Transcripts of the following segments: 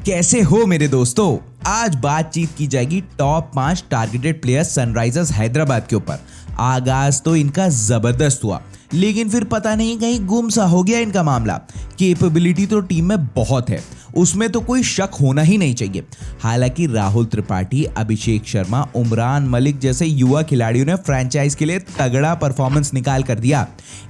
कैसे हो मेरे दोस्तों। आज बातचीत की जाएगी top 5 targeted players Sunrisers Hyderabad के ऊपर। आगाज तो इनका जबरदस्त हुआ, लेकिन फिर पता नहीं कहीं गुम सा हो गया इनका मामला। कैपेबिलिटी तो टीम में बहुत है, उसमें तो कोई शक होना ही नहीं चाहिए। हालांकि राहुल त्रिपाठी, अभिषेक शर्मा, उमरान मलिक जैसे युवा खिलाड़ियों ने फ्रेंचाइज के लिए तगड़ा परफॉर्मेंस निकाल कर दिया।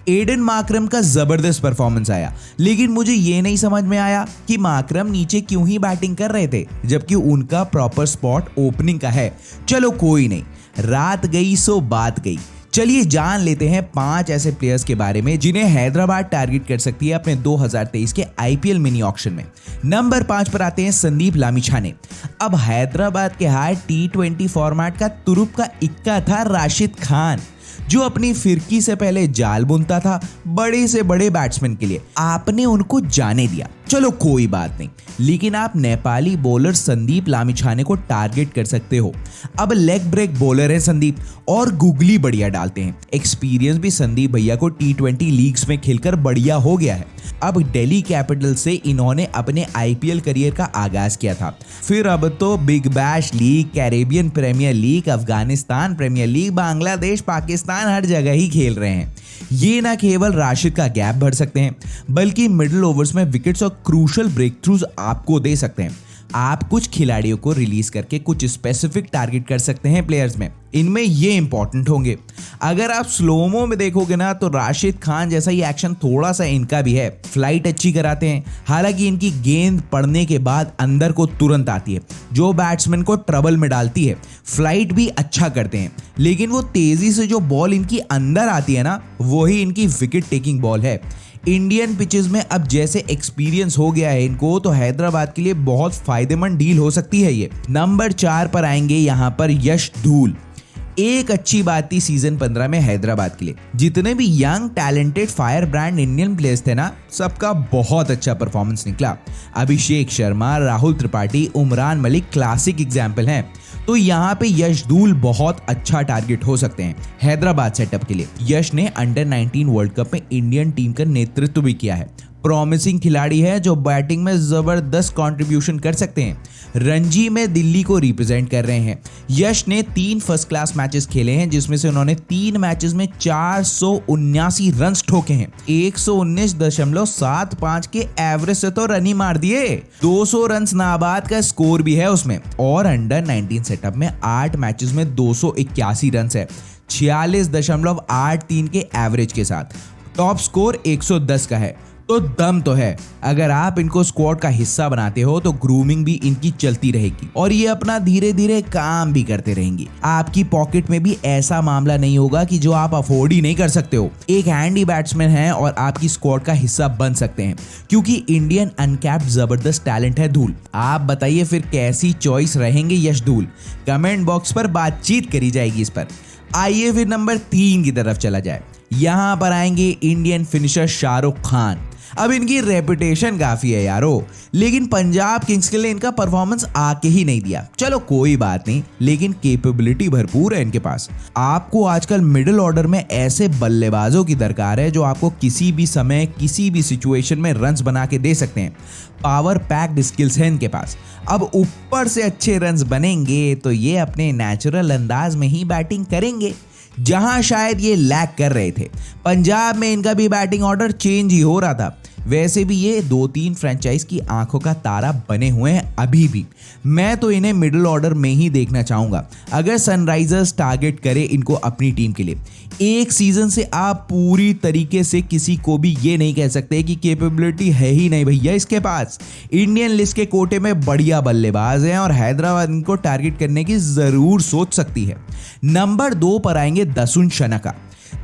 एडन मार्करम का जबरदस्त परफॉर्मेंस आया, लेकिन मुझे ये नहीं समझ में आया कि मार्करम नीचे क्यों ही बैटिंग कर रहे थे, जबकि उनका प्रॉपर स्पॉट ओपनिंग का है। चलो कोई नहीं, रात गई सो बात गई। चलिए जान लेते हैं 5 ऐसे प्लेयर्स के बारे में जिन्हें हैदराबाद टारगेट कर सकती है अपने 2023 के आईपीएल मिनी ऑक्शन में। नंबर 5 पर आते हैं संदीप लामिछाने। अब हैदराबाद के हाथ T20 फॉर्मेट का तुरुप का इक्का था राशिद खान, जो अपनी फिरकी से पहले जाल बुनता था बड़े से बड़े बैट्समैन के लिए। आपने उनको जाने दिया, चलो कोई बात नहीं, लेकिन आप नेपाली बॉलर संदीप लामिछाने को टारगेट कर सकते हो। अब लेग ब्रेक बॉलर है संदीप और गुगली बढ़िया डालते हैं। एक्सपीरियंस भी संदीप भैया को T20 लीग्स में खेलकर बढ़िया हो गया है। अब दिल्ली कैपिटल से इन्होंने अपने आईपीएल करियर का आगाज किया था, फिर अब तो Big Bash League, Caribbean Premier League, Afghanistan Premier League, Bangladesh, Pakistan हर जगह ही खेल रहे हैं। ये ना केवल राशिद का गैप भर सकते हैं, बल्कि मिडिल ओवर्स में विकेट्स और क्रूशल ब्रेक थ्रूज आपको दे सकते हैं। आप कुछ खिलाड़ियों को रिलीज करके कुछ स्पेसिफिक टारगेट कर सकते हैं प्लेयर्स में। इनमें ये इंपॉर्टेंट होंगे। अगर आप स्लोमो में देखोगे ना, तो राशिद खान जैसा ही एक्शन थोड़ा सा इनका भी है। फ्लाइट अच्छी कराते हैं, हालांकि इनकी गेंद पड़ने के बाद अंदर को तुरंत आती है, जो बैट्समैन को ट्रबल में डालती है। फ्लाइट भी अच्छा करते हैं, लेकिन वो तेजी से जो बॉल इनकी अंदर आती है ना, वही इनकी विकेट टेकिंग बॉल है। इंडियन पिचेस में अब जैसे एक्सपीरियंस हो गया है इनको, तो हैदराबाद के लिए बहुत फायदेमंद डील हो सकती है ये। नंबर 4 पर आएंगे यहाँ पर यश धूल। एक अच्छी बात थी सीजन 15 में हैदराबाद के लिए, जितने भी young talented fire brand Indian players थे ना, सबका बहुत अच्छा परफॉर्मेंस निकला। अभिषेक शर्मा, राहुल त्रिपाठी, उमरान मलिक क्लासिक एग्जाम्पल हैं। तो यहाँ पे यश धूल बहुत अच्छा टारगेट हो सकते हैं हैदराबाद सेटअप के लिए। यश ने अंडर 19 वर्ल्ड कप में इंडियन टीम का नेतृत्व भी किया है। प्रॉमिसिंग खिलाड़ी है जो बैटिंग में जबरदस्त कंट्रीब्यूशन कर सकते हैं। रणजी में दिल्ली को रिप्रेजेंट कर रहे हैं। यश ने 3 फर्स्ट क्लास मैचेस खेले हैं, जिसमें से उन्होंने 3 मैचेस में 479 रन ठोके हैं। 119.75 के एवरेज से तो रन ही मार दिए। 200 रन नाबाद का स्कोर भी है उसमें, और अंडर 19 सेटअप में 8 मैचेस में 281 रन है, 46.83 के एवरेज के साथ। टॉप स्कोर 110 का है, तो दम तो है। अगर आप इनको स्क्वाड का हिस्सा बनाते हो तो ग्रूमिंग भी इनकी चलती रहेगी, और ये अपना धीरे धीरे काम भी करते रहेंगे। आपकी पॉकेट में भी ऐसा मामला नहीं होगा कि जो आप अफोर्ड ही नहीं कर सकते हो। एक हैंडी बैट्समैन है और आपकी स्क्वाड का हिस्सा बन सकते हैं, क्योंकि इंडियन अनकैप्ड जबरदस्त टैलेंट है धूल। आप बताइए फिर कैसी चॉइस रहेंगे यश धूल? कमेंट बॉक्स पर बातचीत करी जाएगी इस पर। आइए फिर नंबर 3 की तरफ चला जाए। यहां पर आएंगे इंडियन फिनिशर शाहरुख खान। अब इनकी रेपुटेशन काफी है यारो, लेकिन पंजाब किंग्स के लिए इनका परफॉर्मेंस आके ही नहीं दिया। चलो कोई बात नहीं, लेकिन कैपेबिलिटी भरपूर है इनके पास। आपको आजकल मिडिल ऑर्डर में ऐसे बल्लेबाजों की दरकार है जो आपको किसी भी समय किसी भी सिचुएशन में रन्स बना के दे सकते हैं। पावर पैक्ड स्किल्स है इनके पास। अब ऊपर से अच्छे रन्स बनेंगे तो ये अपने नेचुरल अंदाज में ही बैटिंग करेंगे, जहां शायद ये लैग कर रहे थे। पंजाब में इनका भी बैटिंग ऑर्डर चेंज ही हो रहा था। वैसे भी ये 2-3 फ्रेंचाइज की आंखों का तारा बने हुए हैं अभी भी। मैं तो इन्हें मिडिल ऑर्डर में ही देखना चाहूंगा अगर सनराइजर्स टारगेट करे इनको अपनी टीम के लिए। एक सीजन से आप पूरी तरीके से किसी को भी ये नहीं कह सकते कि कैपेबिलिटी है ही नहीं भैया इसके पास। इंडियन लिस्ट के कोटे में बढ़िया बल्लेबाज हैं और हैदराबाद इनको टारगेट करने की जरूर सोच सकती है। नंबर 2 पर आएंगे दसुन शनका।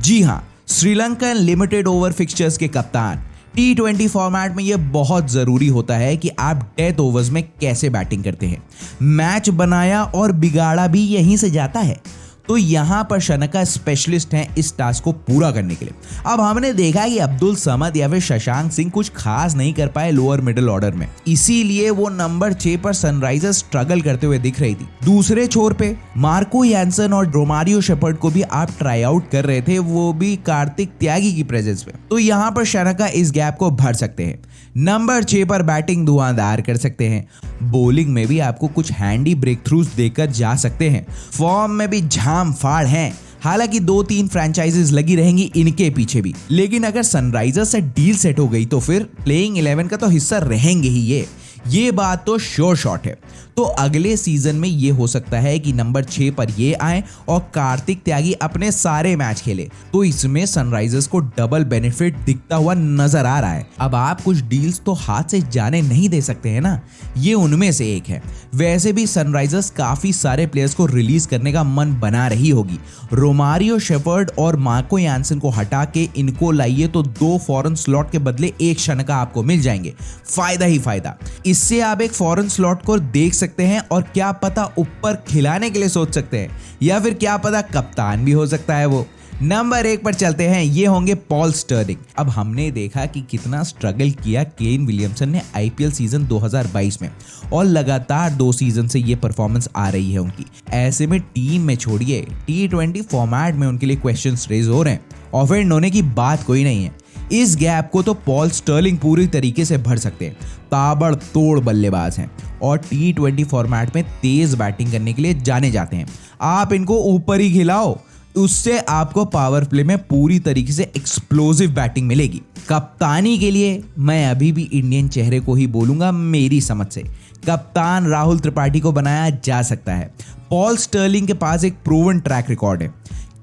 जी हाँ, श्रीलंकन लिमिटेड ओवर फिक्सचर्स के कप्तान। T20 फॉर्मेट में यह बहुत जरूरी होता है कि आप डेथ ओवर्स में कैसे बैटिंग करते हैं। मैच बनाया और बिगाड़ा भी यहीं से जाता है। तो यहां पर शनका स्पेशलिस्ट हैं इस टास्क को पूरा करने के लिए। अब हमने देखा कि अब्दुल समद या फिर शशांक सिंह कुछ खास नहीं कर पाए लोअर मिडिल ऑर्डर में, इसीलिए वो नंबर 6 पर सनराइजर्स स्ट्रगल करते हुए दिख रही थी। दूसरे छोर पे मार्को यानसन और रोमारियो शेपर्ड को भी आप ट्राई आउट कर रहे थे, वो भी कार्तिक त्यागी की प्रेजेंस में। तो यहाँ पर शनका इस गैप को भर सकते हैं। नंबर 6 पर बैटिंग धुआंधार कर सकते हैं। बॉलिंग में भी आपको कुछ हैंडी ब्रेक थ्रूज देकर जा सकते हैं। फॉर्म में भी झाम फाड़ हैं। हालांकि 2-3 फ्रेंचाइजीज लगी रहेंगी इनके पीछे भी, लेकिन अगर सनराइजर्स से डील सेट हो गई तो फिर प्लेइंग 11 का तो हिस्सा रहेंगे ही ये बात तो श्योर शॉट है। तो अगले सीजन में ये हो सकता है कि नंबर 6 पर ये आए और कार्तिक त्यागी अपने सारे मैच खेले, तो इसमें सनराइजर्स को डबल बेनिफिट दिखता हुआ नजर आ रहा है। अब आप कुछ डील्स तो हाथ से जाने नहीं दे सकते हैं ना, ये उनमें से एक है। वैसे भी सनराइजर्स काफी सारे प्लेयर्स को रिलीज करने का मन बना रही होगी। रोमारियो शेफर्ड और मार्को यानसन को हटा के इनको लाइए तो 2 फॉरेन स्लॉट के बदले 1 शनका आपको मिल जाएंगे। फायदा ही फायदा। इससे आप एक फॉरेन स्लॉट को देख सकते हैं और क्या पता ऊपर खिलाने के लिए सोच सकते हैं, या फिर क्या पता कप्तान भी हो सकता है वो। नंबर 1 पर चलते हैं, ये होंगे पॉल स्टर्लिंग। अब हमने देखा कि कितना स्ट्रगल किया केन विलियमसन ने आईपीएल सीजन 2022 में, और लगातार 2 सीजन से ये परफॉर्मेंस आ रही है उनकी। ऐसे में टीम में छोड़िए, T20 फॉर्मेट में उनके लिए क्वेश्चंस रेज हो रहे हैं, ऑफेंड होने की बात कोई नहीं है। इस गैप को तो पॉल स्टर्लिंग पूरी तरीके से भर सकते हैं। ताबड़तोड़ बल्लेबाज हैं और T20 फॉर्मेट में तेज बैटिंग करने के लिए जाने जाते हैं। आप इनको ऊपर ही खिलाओ, उससे आपको पावर प्ले में पूरी तरीके से एक्सप्लोसिव बैटिंग मिलेगी। कप्तानी के लिए मैं अभी भी इंडियन चेहरे को ही बोलूंगा। मेरी समझ से कप्तान राहुल त्रिपाठी को बनाया जा सकता है। पॉल स्टर्लिंग के पास एक प्रूवन ट्रैक रिकॉर्ड है।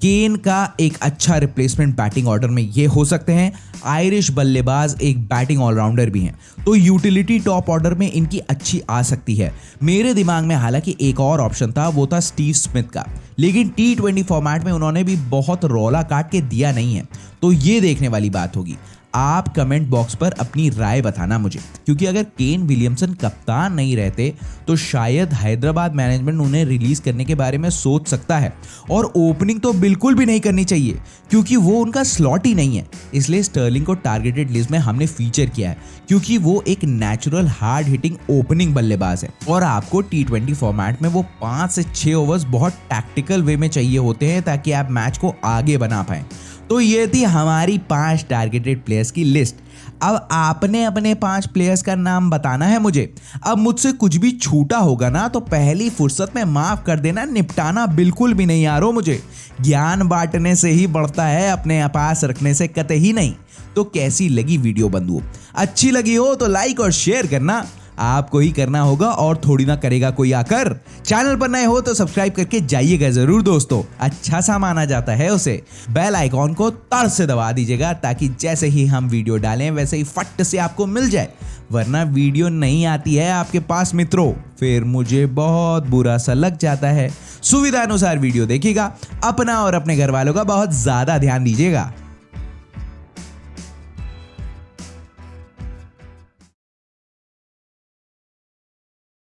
केन का एक अच्छा रिप्लेसमेंट बैटिंग ऑर्डर में ये हो सकते हैं। आयरिश बल्लेबाज एक बैटिंग ऑलराउंडर भी हैं, तो यूटिलिटी टॉप ऑर्डर में इनकी अच्छी आ सकती है। मेरे दिमाग में हालांकि एक और ऑप्शन था, वो था स्टीव स्मिथ का, लेकिन T20 फॉर्मेट में उन्होंने भी बहुत रौला काट के दिया नहीं है, तो ये देखने वाली बात होगी। आप कमेंट बॉक्स पर अपनी राय बताना मुझे, क्योंकि अगर केन विलियमसन कप्तान नहीं रहते तो शायद हैदराबाद मैनेजमेंट उन्हें रिलीज करने के बारे में सोच सकता है, और ओपनिंग तो बिल्कुल भी नहीं करनी चाहिए क्योंकि वो उनका स्लॉट ही नहीं है। इसलिए स्टर्लिंग को टारगेटेड लिस्ट में हमने फीचर किया है, क्योंकि वो एक नेचुरल हार्ड हिटिंग ओपनिंग बल्लेबाज है, और आपको T20 फॉर्मेट में वो 5 से 6 ओवर्स बहुत टैक्टिकल वे में चाहिए होते हैं ताकि आप मैच को आगे बना पाएं। तो ये थी हमारी 5 टारगेटेड प्लेयर्स की लिस्ट। अब आपने अपने 5 प्लेयर्स का नाम बताना है मुझे। अब मुझसे कुछ भी छूटा होगा ना तो पहली फुर्सत में माफ कर देना, निपटाना बिल्कुल भी नहीं यारो मुझे। ज्ञान बांटने से ही बढ़ता है, अपने पास रखने से कतई नहीं। तो कैसी लगी वीडियो बंधुओं? अच्छी लगी हो तो लाइक और शेयर करना आपको ही करना होगा, और थोड़ी ना करेगा कोई आकर। चैनल पर नए हो तो सब्सक्राइब करके जाइएगा जरूर दोस्तों, अच्छा सा माना जाता है उसे। बेल आइकॉन को तड़ से दबा दीजिएगा ताकि जैसे ही हम वीडियो डालें वैसे ही फट से आपको मिल जाए, वरना वीडियो नहीं आती है आपके पास मित्रों, फिर मुझे बहुत बुरा सा लग जाता है। सुविधा अनुसार वीडियो देखिएगा, अपना और अपने घर वालों का बहुत ज्यादा ध्यान दीजिएगा।